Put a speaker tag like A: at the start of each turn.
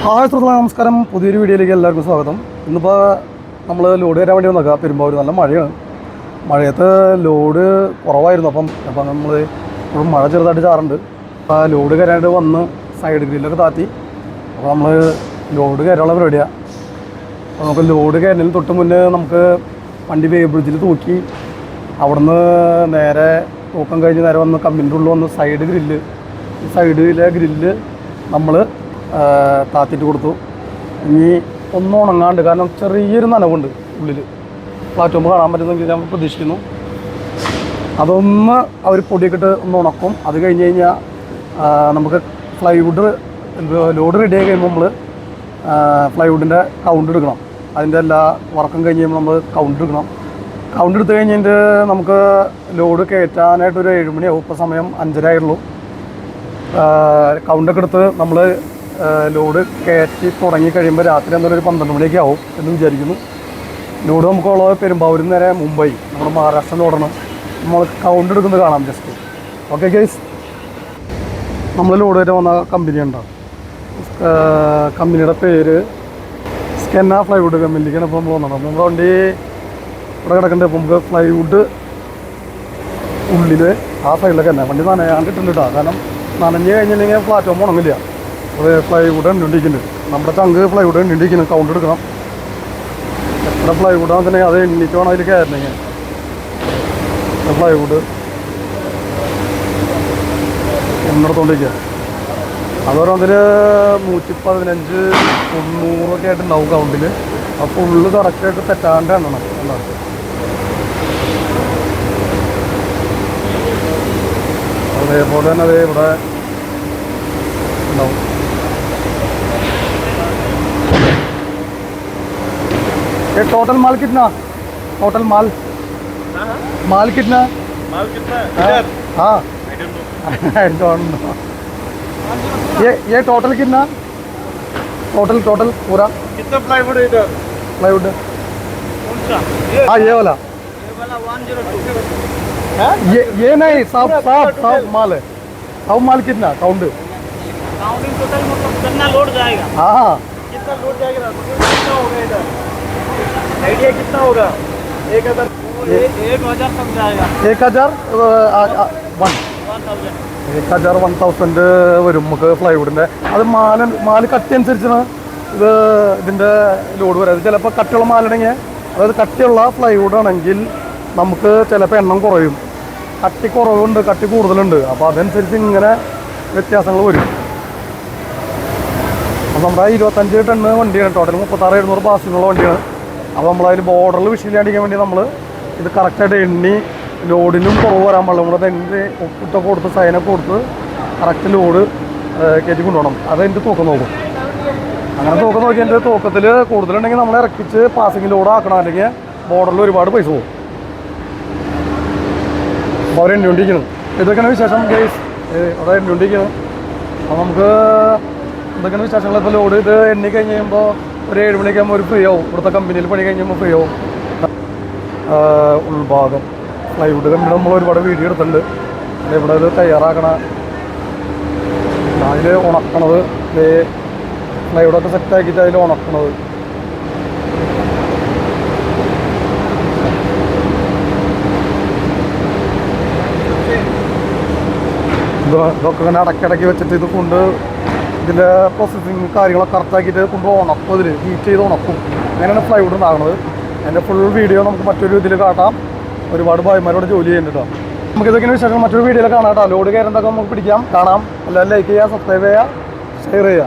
A: Hi സുഹൃത്തുക്കളെ, നമസ്കാരം. പുതിയൊരു വീഡിയോയിലേക്ക് എല്ലാവർക്കും സ്വാഗതം. ഇന്നിപ്പോൾ നമ്മൾ ലോഡ് കയറാൻ വേണ്ടി വന്നേക്കാം. പെരുമ്പാവൂർ നല്ല മഴയാണ്. മഴയത്ത് ലോഡ് കുറവായിരുന്നു. അപ്പം നമ്മൾ ഇപ്പോൾ മഴ ചെറുതായിട്ട് ചാറുണ്ട്. അപ്പോൾ ലോഡ് കയറാനായിട്ട് വന്ന് സൈഡ് ഗ്രില്ലൊക്കെ താത്തി. അപ്പോൾ നമ്മൾ ലോഡ് കയറാനുള്ള പരിപാടിയാണ്. അപ്പോൾ നമുക്ക് ലോഡ് കയറുന്നതിന് തൊട്ട് മുന്നേ നമുക്ക് വണ്ടി വേ ബ്രിഡ്ജിൽ തൂക്കി അവിടുന്ന് നേരെ തൂക്കം കഴിഞ്ഞ് നേരെ വന്ന് കമ്പിൻ്റെ ഉള്ളിൽ വന്ന് സൈഡിലെ ഗ്രില്ല് നമ്മൾ താത്തിയിട്ട് കൊടുത്തു. ഇനി ഒന്നും ഉണങ്ങാണ്ട്, കാരണം ചെറിയൊരു നനവുണ്ട് ഉള്ളിൽ. പ്ലാറ്റ്ഫോം കാണാൻ പറ്റുന്നെങ്കിൽ ഞാൻ പ്രതീക്ഷിക്കുന്നു. അതൊന്ന് അവർ പൊടിയൊക്കെ ഇട്ട് ഒന്ന് ഉണക്കും. അത് കഴിഞ്ഞ് കഴിഞ്ഞാൽ നമുക്ക് ഫ്ലൈവുഡ് ലോഡ് റെഡി ആയി കഴിയുമ്പോൾ നമ്മൾ ഫ്ലൈവുഡിൻ്റെ കൗണ്ട് എടുക്കണം. അതിൻ്റെ എല്ലാ വർക്കും കഴിഞ്ഞ് കഴിയുമ്പോൾ നമ്മൾ കൗണ്ട് എടുക്കണം. കൗണ്ട് എടുത്ത് കഴിഞ്ഞിട്ട് നമുക്ക് ലോഡ് കയറ്റാനായിട്ടൊരു 7 മണിയാവും. ഇപ്പോൾ സമയം 5:30 ആയുള്ളൂ. കൗണ്ടൊക്കെ എടുത്ത് നമ്മൾ ലോഡ് കയറ്റി തുടങ്ങി കഴിയുമ്പോൾ രാത്രി എന്തായാലും ഒരു 12 മണിയൊക്കെ ആവും എന്ന് വിചാരിക്കുന്നു. ലോഡ് നമുക്കുള്ളത് പെരുമ്പാവൂരിൽ നേരെ മുംബൈ, നമ്മുടെ മഹാരാഷ്ട്ര ലോഡാണ്. നമ്മൾ കൗണ്ട് എടുക്കുന്നത് കാണാം ജസ്റ്റ്. ഓക്കെ ഗൈസ്, നമ്മൾ ലോഡ് വരെ വന്ന കമ്പനി ഉണ്ടാവും. കമ്പനിയുടെ പേര് സ്കെന്ന ഫ്ലൈവുഡ് കമ്പനിയിലേക്കാണ് ഇപ്പം പോകുന്നത്. അപ്പം നമ്മുടെ വണ്ടി ഇവിടെ കിടക്കേണ്ടത്. ഇപ്പം നമുക്ക് ഫ്ലൈവുഡ് ഉള്ളിൽ ആ സൈഡിലൊക്കെ തന്നെ വണ്ടി നനയാണ്ടിട്ടുണ്ട് കേട്ടോ. കാരണം നനഞ്ഞ് കഴിഞ്ഞിട്ടുണ്ടെങ്കിൽ പ്ലാറ്റ്ഫോം ഉണങ്ങില്ല. അത് ഫ്ലൈവുഡ് എണ്ണിണ്ടിരിക്കുന്നുണ്ട്. നമ്മുടെ ചങ്ക് ഫ്ലൈവുഡ് എണ്ണിണ്ടിരിക്കുന്നു. കൗണ്ട് എടുക്കണം. എത്ര ഫ്ലൈവുഡാണെന്ന് തന്നെ അത് എണ്ണിട്ട് വേണം അതിൽ കയറണമെങ്കിൽ. ഫ്ലൈവുഡ് എണ്ണെടുത്തോണ്ടിരിക്കുക. അതോരോന്നിൽ 115, 90 ആയിട്ടുണ്ടാവും കൗണ്ടിൽ. ആ ഫുള്ള് കറക്റ്റായിട്ട് തെറ്റാണ്ട് എണ്ണണം. അതേപോലെ തന്നെ അതേ ഇവിടെ ഉണ്ടാവും. ये टोटल माल कितना? टोटल माल कितना? हाँ आई डोंट नो. ये टोटल कितना? टोटल पूरा
B: कितना प्लाईवुड है इधर?
A: प्लाईवुड
B: कौन सा?
A: हाँ ये वाला
B: 102 है.
A: ये नहीं, सब माल है. सब माल कितना? काउंट
B: काउंटिंग टोटल मतलब कितना लोड जाएगा?
A: हाँ
B: कितना लोड जाएगा? कितना होगा इधर? आइडिया कितना होगा? 1000 तक जाएगा.
A: 1000 വരും നമുക്ക് ഫ്ലൈവുഡിൻ്റെ. അത് മാല് കട്ടി അനുസരിച്ചാണ് ഇതിൻ്റെ ലോഡ് വരാം. ചിലപ്പോൾ കട്ടിയുള്ള മാലാണെങ്കിൽ, അതായത് കട്ടിയുള്ള ഫ്ലൈവുഡ് ആണെങ്കിൽ നമുക്ക് ചിലപ്പോൾ എണ്ണം കുറയും. കട്ടി കുറവുണ്ട്, കട്ടി കൂടുതലുണ്ട്. അപ്പോൾ അതനുസരിച്ച് ഇങ്ങനെ വ്യത്യാസങ്ങൾ വരും. അപ്പോൾ നമ്മുടെ 25 ടണ്ണ് വണ്ടിയാണ്. ടോട്ടൽ 36,700 പാസിനുള്ള വണ്ടിയാണ്. അപ്പോൾ നമ്മളതിൽ ബോർഡറിൽ വിഷയില്ലാണ്ടിരിക്കാൻ വേണ്ടി നമ്മൾ ഇത് കറക്റ്റായിട്ട് എണ്ണി ലോഡിനും കുറവ് വരാൻ പാടില്ല. നമ്മളത് എണ്ണി ഒപ്പിട്ടൊക്കെ കൊടുത്ത് സൈനൊക്കെ കൊടുത്ത് കറക്റ്റ് ലോഡ് കയറ്റി കൊണ്ടുപോകണം. അതെൻ്റെ തൂക്കം നോക്കും. അങ്ങനെ തൂക്കം നോക്കി എൻ്റെ തൂക്കത്തിൽ കൂടുതലുണ്ടെങ്കിൽ നമ്മൾ ഇറക്കിച്ച് പാസിങ് ലോഡ് ആക്കണം. അല്ലെങ്കിൽ ബോർഡറിൽ ഒരുപാട് പൈസ പോകും. അപ്പോൾ അവർ എണ്ണിക്കൊണ്ടിരിക്കണം. ഇതൊക്കെയാണ് വിശേഷം ഗൈസ്. അവിടെ എണ്ണിക്കൊണ്ടിരിക്കണം. അപ്പോൾ നമുക്ക് എന്തൊക്കെയാണ് വിശേഷങ്ങൾ? ഇപ്പോൾ ലോഡ് ഇത് എണ്ണി കഴിഞ്ഞ് കഴിയുമ്പോൾ ഒരു 7 മണിയൊക്കെ ആകുമ്പോൾ ഒരു ഫ്രീ ആവും. ഇവിടുത്തെ കമ്പനിയിൽ പണി കഴിഞ്ഞുമ്പോൾ ഫ്രീ ആവും. ഉൾഭാഗം ഫ്ലൈവുഡ് കമ്പനി നമ്മൾ ഒരുപാട് വീഡിയോ എടുത്തിട്ടുണ്ട്. ഇവിടെ ഇത് തയ്യാറാക്കണ, അതിൽ ഉണക്കണത്, ഫ്ലൈവുഡൊക്കെ സെറ്റാക്കിയിട്ട് അതിൽ ഉണക്കണത്. ഇതൊക്കെ ഇങ്ങനെ ഇടയ്ക്കിടയ്ക്ക് വെച്ചിട്ട് ഇത് കൊണ്ട് ഇതിൻ്റെ പ്രോസസ്സിങ് കാര്യങ്ങളൊക്കെ കറക്റ്റാക്കിയിട്ട് കൊണ്ട് ഉണക്കും. ഇതിൽ ഹീറ്റ് ചെയ്ത് ഉണക്കും. അങ്ങനെയാണ് ഫ്ലൈവുഡ് ഉണ്ടാകുന്നത്. അതിൻ്റെ ഫുൾ വീഡിയോ നമുക്ക് മറ്റൊരു ഇതിൽ കാട്ടാം. ഒരുപാട് ഭായിമാരോട് ജോലി ചെയ്യുന്നുണ്ട്. നമുക്കിതൊക്കെയാണ് വിശേഷം. മറ്റൊരു വീഡിയോയിൽ കാണാം കേട്ടോ. ലോഡ് കയറുന്നതൊക്കെ നമുക്ക് പിടിക്കാം, കാണാം. എല്ലാവരും ലൈക്ക് ചെയ്യുക, സബ്സ്ക്രൈബ് ചെയ്യുക, ഷെയർ ചെയ്യുക.